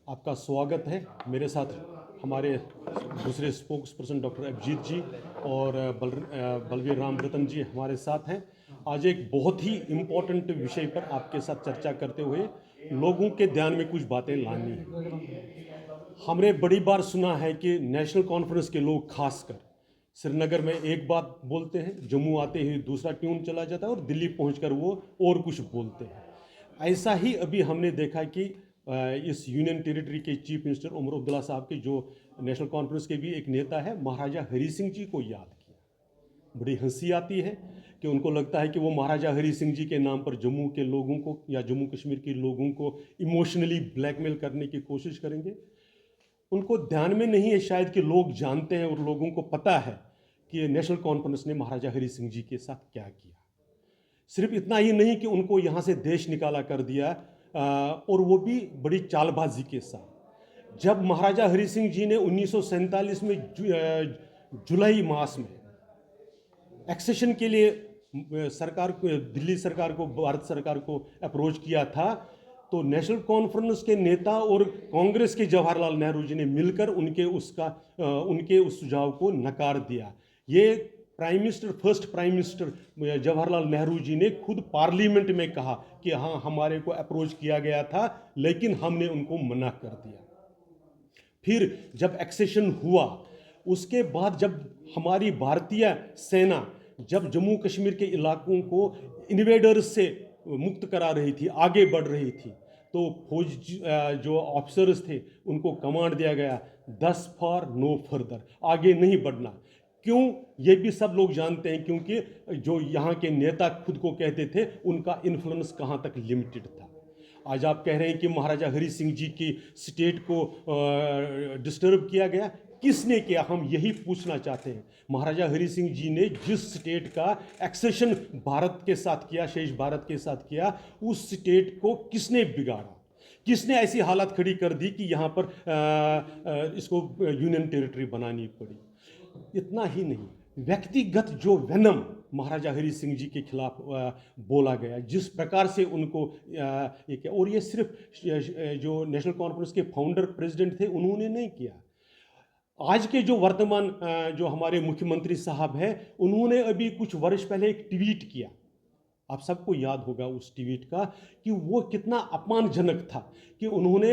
आपका स्वागत है। मेरे साथ हमारे दूसरे स्पोक्स पर्सन डॉक्टर अभिजीत जी और बलवीर राम रतन जी हमारे साथ हैं। आज एक बहुत ही इम्पोर्टेंट विषय पर आपके साथ चर्चा करते हुए लोगों के ध्यान में कुछ बातें लानी है। हमने बड़ी बार सुना है कि नेशनल कॉन्फ्रेंस के लोग खासकर श्रीनगर में एक बात बोलते हैं, जम्मू आते ही दूसरा ट्यून चला जाता है और दिल्ली पहुंचकर वो और कुछ बोलते हैं। ऐसा ही अभी हमने देखा कि इस यूनियन टेरिटरी के चीफ मिनिस्टर उमर अब्दुल्ला साहब के, जो नेशनल कॉन्फ्रेंस के भी एक नेता है, महाराजा हरी सिंह जी को याद किया। बड़ी हंसी आती है कि उनको लगता है कि वो महाराजा हरी सिंह जी के नाम पर जम्मू के लोगों को या जम्मू कश्मीर के लोगों को इमोशनली ब्लैकमेल करने की कोशिश करेंगे। उनको ध्यान में नहीं है शायद कि लोग जानते हैं और लोगों को पता है कि नेशनल कॉन्फ्रेंस ने महाराजा हरी सिंह जी के साथ क्या किया। सिर्फ इतना ही नहीं कि उनको यहाँ से देश निकाला कर दिया, और वो भी बड़ी चालबाजी के साथ। जब महाराजा हरी सिंह जी ने 1947 में जुलाई मास में एक्सेशन के लिए सरकार को, दिल्ली सरकार को, भारत सरकार को अप्रोच किया था, तो नेशनल कॉन्फ्रेंस के नेता और कांग्रेस के जवाहरलाल नेहरू जी ने मिलकर उनके उस सुझाव को नकार दिया। ये first prime minister Jawaharlal Nehru ji ने खुद पार्लियामेंट में कहा कि हाँ, हमारे को अप्रोच किया गया था लेकिन हमने उनको मना कर दिया। फिर जब एक्सेशन हुआ, उसके बाद जब हमारी भारतीय सेना जब जम्मू कश्मीर के इलाकों को इन्वेडर्स से मुक्त करा रही थी, आगे बढ़ रही थी, तो फौज जो ऑफिसर्स थे उनको कमांड दिया गया, 10 फॉर नो फर्दर, आगे नहीं बढ़ना। क्यों, ये भी सब लोग जानते हैं, क्योंकि जो यहाँ के नेता खुद को कहते थे उनका इन्फ्लुएंस कहाँ तक लिमिटेड था। आज आप कह रहे हैं कि महाराजा हरी सिंह जी की स्टेट को डिस्टर्ब किया गया। किसने किया, हम यही पूछना चाहते हैं। महाराजा हरी सिंह जी ने जिस स्टेट का एक्सेशन भारत के साथ किया, शेष भारत के साथ किया, उस स्टेट को किसने बिगाड़ा, किसने ऐसी हालत खड़ी कर दी कि यहाँ पर इसको यूनियन टेरिटरी बनानी पड़ी। इतना ही नहीं, व्यक्तिगत जो वेनम महाराजा हरी सिंह जी के खिलाफ बोला गया, जिस प्रकार से उनको और ये सिर्फ जो नेशनल कॉन्फ्रेंस के फाउंडर प्रेसिडेंट थे उन्होंने नहीं किया। आज के जो वर्तमान जो हमारे मुख्यमंत्री साहब हैं, उन्होंने अभी कुछ वर्ष पहले एक ट्वीट किया, आप सबको याद होगा उस ट्वीट का, कि वो कितना अपमानजनक था कि उन्होंने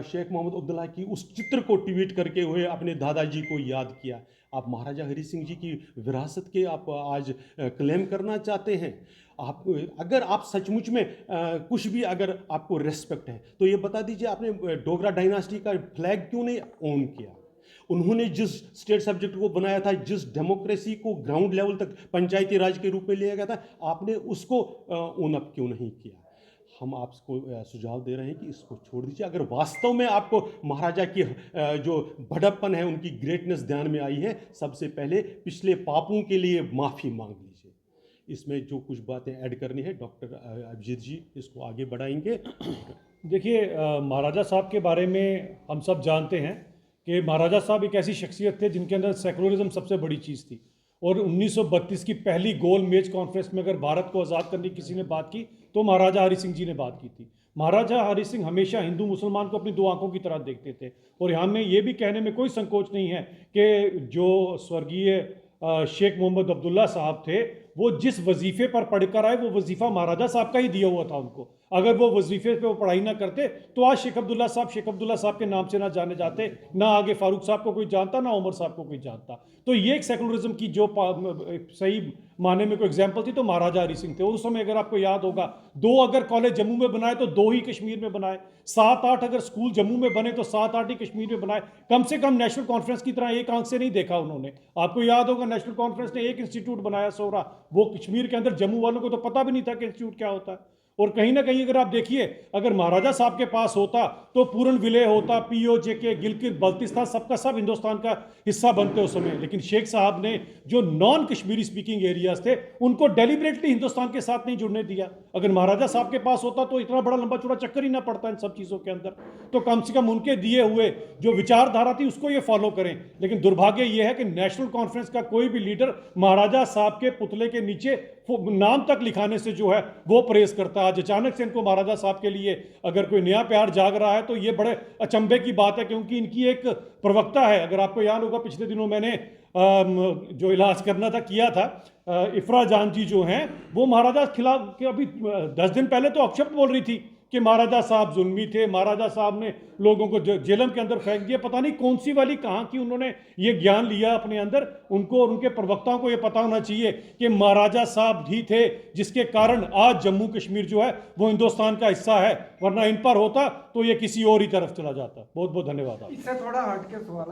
शेख मोहम्मद अब्दुल्ला की उस चित्र को ट्वीट करके हुए अपने दादाजी को याद किया। आप महाराजा हरी सिंह जी की विरासत के आप आज क्लेम करना चाहते हैं। आप अगर आप सचमुच में कुछ भी अगर आपको रेस्पेक्ट है तो ये बता दीजिए, आपने डोगरा डायनास्टी का फ्लैग क्यों नहीं ऑन किया? उन्होंने जिस स्टेट सब्जेक्ट को बनाया था, जिस डेमोक्रेसी को ग्राउंड लेवल तक पंचायती राज के रूप में लिया गया था, आपने उसको ओन अप क्यों नहीं किया? हम आपको सुझाव दे रहे हैं कि इसको छोड़ दीजिए। अगर वास्तव में आपको महाराजा की जो बड़प्पन है, उनकी ग्रेटनेस ध्यान में आई है, सबसे पहले पिछले पापों के लिए माफ़ी मांग लीजिए। इसमें जो कुछ बातें ऐड करनी है, डॉक्टर अभिजीत जी इसको आगे बढ़ाएंगे। देखिए, महाराजा साहब के बारे में हम सब जानते हैं कि महाराजा साहब एक ऐसी शख्सियत थे जिनके अंदर सेकुलरिज्म सबसे बड़ी चीज़ थी। और 1932 की पहली गोल मेज कॉन्फ्रेंस में अगर भारत को आज़ाद करने की किसी ने बात की तो महाराजा हरी सिंह जी ने बात की थी। महाराजा हरी सिंह हमेशा हिंदू मुसलमान को अपनी दो आंखों की तरह देखते थे। और यहाँ में ये भी कहने में कोई संकोच नहीं है कि जो स्वर्गीय शेख मोहम्मद अब्दुल्ला साहब थे, वो जिस वजीफे पर पढ़कर आए वो वजीफा महाराजा साहब का ही दिया हुआ था उनको। अगर वो वजीफे पे वो पढ़ाई ना करते तो आज शेख अब्दुल्ला साहब के नाम से ना जाने जाते, ना आगे फारूक साहब को कोई जानता, ना उमर साहब को कोई जानता। तो ये एक सेकुलरिज्म की जो सही माने में कोई एग्जाम्पल थी तो महाराजा हरी सिंह थे। उस समय अगर आपको याद होगा, 2 अगर कॉलेज जम्मू में बनाए तो 2 ही कश्मीर में बनाए, 7-8 अगर स्कूल जम्मू में बने तो 7-8 ही कश्मीर में बनाए। कम से कम नेशनल कॉन्फ्रेंस की तरह एक आंख से नहीं देखा उन्होंने। आपको याद होगा, नेशनल कॉन्फ्रेंस ने एक इंस्टीट्यूट बनाया सोरा, वो कश्मीर के अंदर, जम्मू वालों को तो पता भी नहीं था कि इंस्टीट्यूट क्या होता है। और कहीं ना कहीं अगर आप देखिए, अगर महाराजा साहब के पास होता तो पूरन विले होता, POJK, गिलगित बल्तिस्तान, सबका सब हिंदुस्तान का हिस्सा बनते उस समय। लेकिन शेख साहब ने जो नॉन कश्मीरी स्पीकिंग एरियाज थे उनको डेलिबरेटली हिंदुस्तान के साथ नहीं जुड़ने दिया। अगर महाराजा साहब के पास होता तो इतना बड़ा लंबा चौड़ा चक्कर ही ना पड़ता इन सब चीज़ों के अंदर। तो कम से कम उनके दिए हुए जो विचारधारा थी उसको ये फॉलो करें। लेकिन दुर्भाग्य ये है कि नेशनल कॉन्फ्रेंस का कोई भी लीडर महाराजा साहब के पुतले के नीचे नाम तक लिखाने से जो है वो परहेज करता है। आज अचानक से इनको महाराजा साहब के लिए अगर कोई नया प्यार जाग रहा है तो ये बड़े अचंभे की बात है, क्योंकि इनकी एक प्रवक्ता है, अगर आपको याद होगा पिछले दिनों मैंने जो इलाज करना था किया था, इफ्रा जान जी जो हैं वो महाराजा खिलाफ के अभी 10 दिन पहले तो अपशब्द बोल रही थी कि महाराजा साहब जुल्मी थे, महाराजा साहब ने लोगों को जेलम के अंदर फेंक दिया। पता नहीं कौन सी वाली कहाँ की उन्होंने ये ज्ञान लिया अपने अंदर। उनको और उनके प्रवक्ताओं को ये पता होना चाहिए कि महाराजा साहब ही थे जिसके कारण आज जम्मू कश्मीर जो है वो हिंदुस्तान का हिस्सा है, वरना इन पर होता तो ये किसी और ही तरफ चला जाता। बहुत बहुत धन्यवाद। इससे थोड़ा हट के सवाल